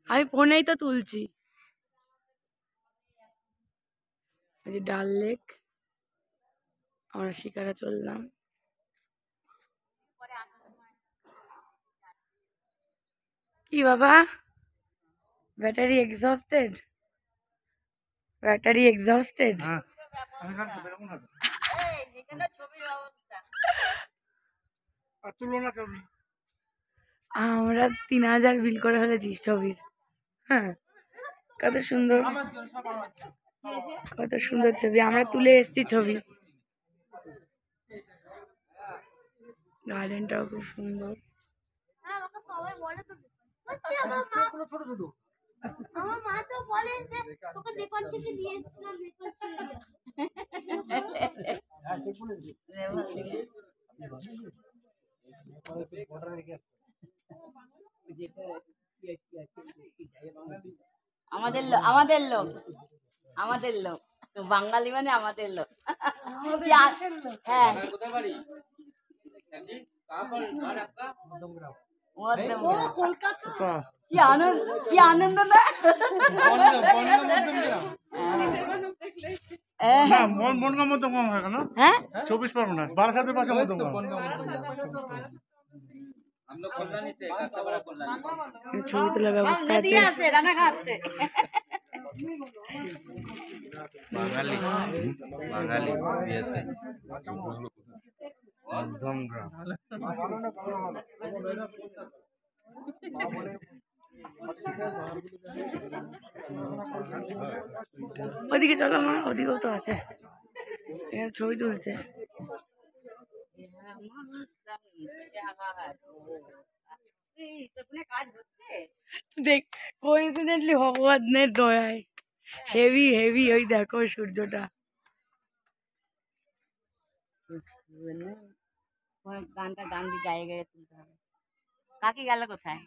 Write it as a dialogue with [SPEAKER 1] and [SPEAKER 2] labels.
[SPEAKER 1] আমি ফোনেই তো তুলছি। এই যে ডাল লেক, আমরা শিকারা চললাম। কি বাবা, ব্যাটারি এক্সস্টেড? Battery exhausted? আমরা 3000 বিল করে ফেলেছি ছবির। হ্যাঁ, কত সুন্দর, কত সুন্দর ছবি আমরা তুলে এসেছি ছবি। গার্ডেনটাও খুব সুন্দর। আমার মা তো বলে যে তোকে নেপাল থেকে নিয়ে এসেছিলাম, নেপাল চলে যা।
[SPEAKER 2] আমাদের লোক, আমাদের লোক, আমাদের লোক, বাঙালি মানে আমাদের লোক। হ্যাঁ, কি আনন্দ, কি আনন্দ না। হ্যাঁ,
[SPEAKER 3] 24 পরগনা, বারাসাতের পাশে মধ্যমগ্রাম।
[SPEAKER 1] ছবি তোলার ব্যবস্থা আছে।
[SPEAKER 2] আছে রান্না খাচ্ছে।
[SPEAKER 4] বাঙালি বাঙালি মধ্যমগ্রাম।
[SPEAKER 1] ওদিকে চলো মা, ওদিকেও তো আছে, এখানে ছবি তুলছে। দেখ, কোইন্সিডেন্টলি ভগবানের দয়ায় হেভি হেভি, ওই দেখো সূর্যটা।
[SPEAKER 2] গানটা গান দিয়ে গায়ে গায়ে তুলতে হবে। কাকি গেল কোথায়?